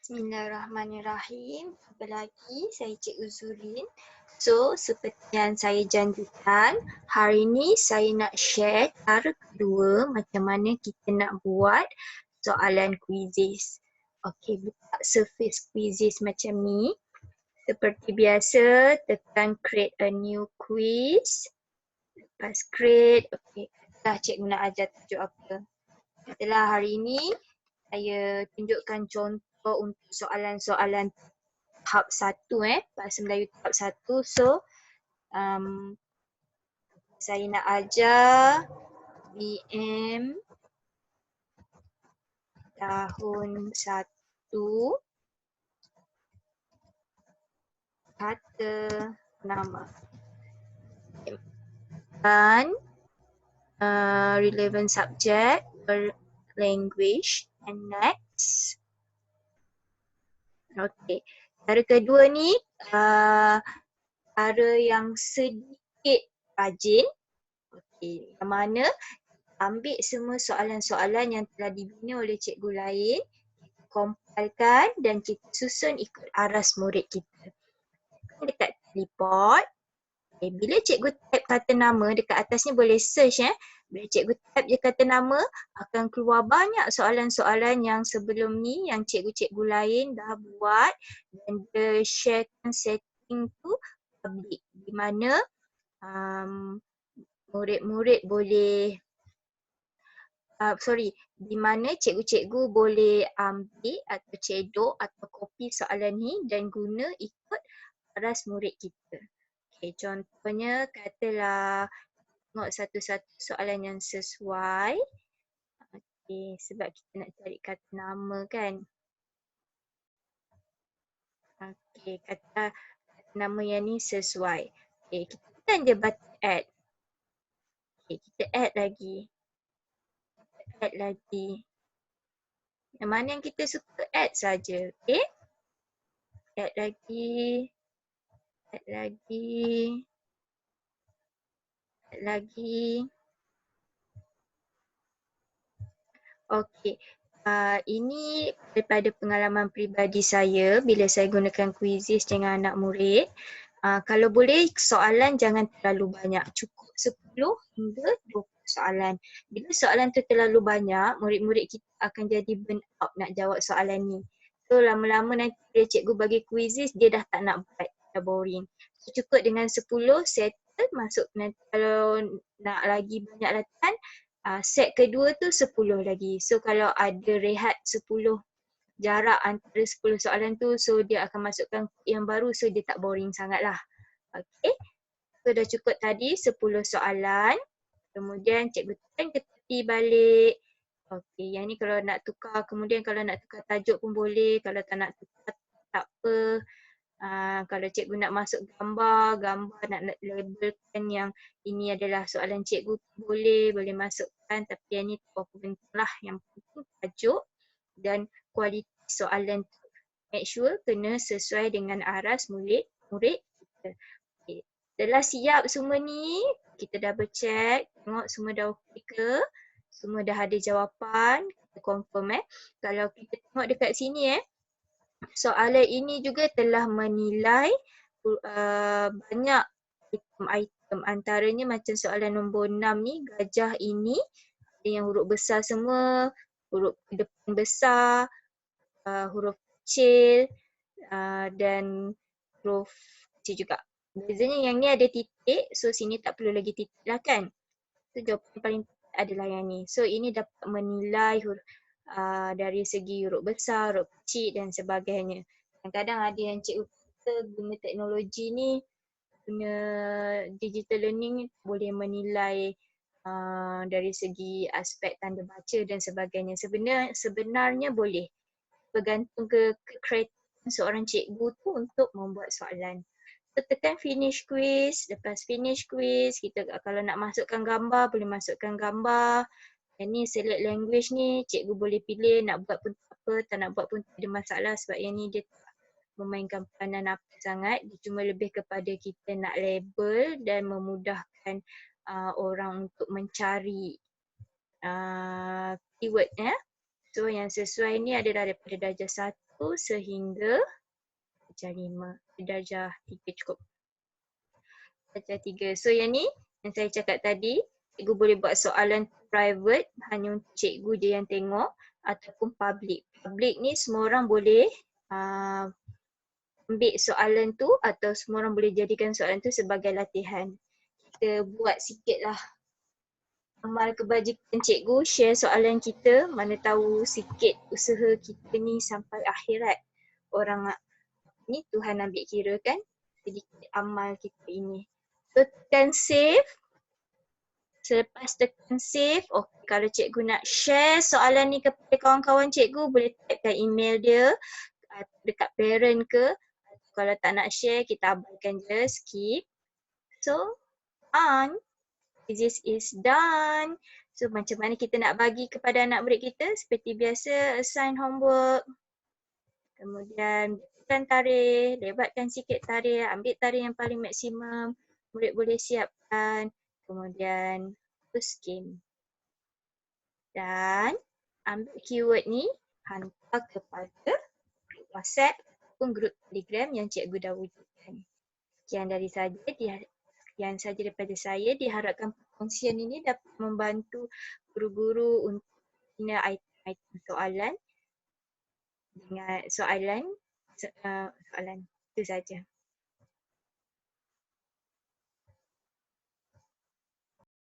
Bismillahirrahmanirrahim. Apa lagi? Saya Cikgu Zurin. So, seperti yang saya janjikan, hari ini saya nak share cara kedua macam mana kita nak buat soalan quizzes. Okey, buka surface quizzes macam ni. Seperti biasa, tekan create a new quiz. Lepas create, okey, dah cikgu nak ajar tajuk apa. Setelah hari ini, saya tunjukkan contoh untuk soalan-soalan tahap 1 bahasa Melayu tahap 1. So saya nak ajar BM tahun 1 kata nama dan relevant subject language and next. Okey, cara kedua ni cara yang sedikit rajin. Okey, yang mana ambil semua soalan-soalan yang telah dibina oleh cikgu lain, compile dan kita susun ikut aras murid kita. Dekat report, bila cikgu type kata nama dekat atas ni boleh search Bila cikgu type je kata nama, akan keluar banyak soalan-soalan yang sebelum ni yang cikgu-cikgu lain dah buat dan dia sharekan setting tu public di mana murid-murid boleh di mana cikgu-cikgu boleh ambil atau cedok atau copy soalan ni dan guna ikut aras murid kita. Okay, contohnya katalah tengok satu-satu soalan yang sesuai. Okay, sebab kita nak cari kata nama kan. Okay, kata nama yang ni sesuai. Okay, kita tekan je button add. Okay, kita add lagi. Yang mana yang kita suka add saja. Okay. Add lagi. Okey. Ini daripada pengalaman peribadi saya bila saya gunakan quizzes dengan anak murid. Kalau boleh soalan jangan terlalu banyak. Cukup 10 hingga 20 soalan. Bila soalan tu terlalu banyak, murid-murid kita akan jadi burn out nak jawab soalan ni. So lama-lama nanti bila cikgu bagi quizzes, dia dah tak nak buat, dah boring. So cukup dengan 10 settle, masuk nanti kalau nak lagi banyak latihan, set kedua tu 10 lagi. So kalau ada rehat 10 jarak antara 10 soalan tu, so dia akan masukkan yang baru, so dia tak boring sangat lah. Okay. So dah cukup tadi 10 soalan. Kemudian cikgu tekan ke tepi balik. Okay, yang ni kalau nak tukar, kemudian kalau nak tukar tajuk pun boleh. Kalau tak nak tukar, tak apa. Kalau cikgu nak masuk gambar nak labelkan yang ini adalah soalan cikgu, boleh masukkan, tapi yang ni tak apa penting lah. Yang penting tajuk dan kualiti soalan tu. Make sure kena sesuai dengan aras murid kita. Okay. Setelah siap semua ni, kita double check, tengok semua dah okey ke, semua dah ada jawapan, kita confirm Kalau kita tengok dekat sini soalan ini juga telah menilai banyak item-item, antaranya macam soalan nombor 6 ni, gajah ini ada yang huruf besar semua, huruf depan besar, huruf kecil dan huruf kecil juga. Bezanya yang ni ada titik, so sini tak perlu lagi titik lah kan. So jawapan paling adalah yang ni. So ini dapat menilai dari segi huruf besar, huruf kecil dan sebagainya. Kadang-kadang ada yang cikgu kita guna teknologi ni, guna digital learning boleh menilai dari segi aspek tanda baca dan sebagainya. Sebenarnya boleh. Bergantung ke kreatif seorang cikgu tu untuk membuat soalan. So tekan finish quiz, lepas finish quiz, kita kalau nak masukkan gambar, boleh masukkan gambar. Yang ni select language ni, cikgu boleh pilih nak buat pun tak apa, tak nak buat pun tak ada masalah sebab yang ni dia tak memainkan peranan apa sangat. Dia cuma lebih kepada kita nak label dan memudahkan orang untuk mencari keyword So yang sesuai ni adalah daripada darjah 1 sehingga darjah 5. Darjah 3 cukup. Darjah 3. So yang ni yang saya cakap tadi, cikgu boleh buat soalan private hanya untuk cikgu je yang tengok ataupun public. Public ni semua orang boleh ambil soalan tu atau semua orang boleh jadikan soalan tu sebagai latihan. Kita buat sikit lah amal kebajikan cikgu, share soalan kita, mana tahu sikit usaha kita ni sampai akhirat. Orang ni Tuhan ambil kira kan, sedikit amal kita ini. So tekan save. Selepas tekan save, okay, kalau cikgu nak share soalan ni kepada kawan-kawan cikgu, boleh typekan email dia dekat parent ke. Kalau tak nak share, kita abaikan je, skip. So, done. This is done. So macam mana kita nak bagi kepada anak murid kita? Seperti biasa, assign homework. Kemudian buatkan tarikh, lebatkan sikit tarikh, ambil tarikh yang paling maksimum. Murid boleh siapkan. Kemudian post game. Dan ambil keyword ni, hantar kepada grup WhatsApp ataupun grup Telegram yang cikgu dah wujudkan. Sekian saja daripada saya. Diharapkan perkongsian ini dapat membantu guru-guru untuk bina item-item soalan dengan soalan itu saja.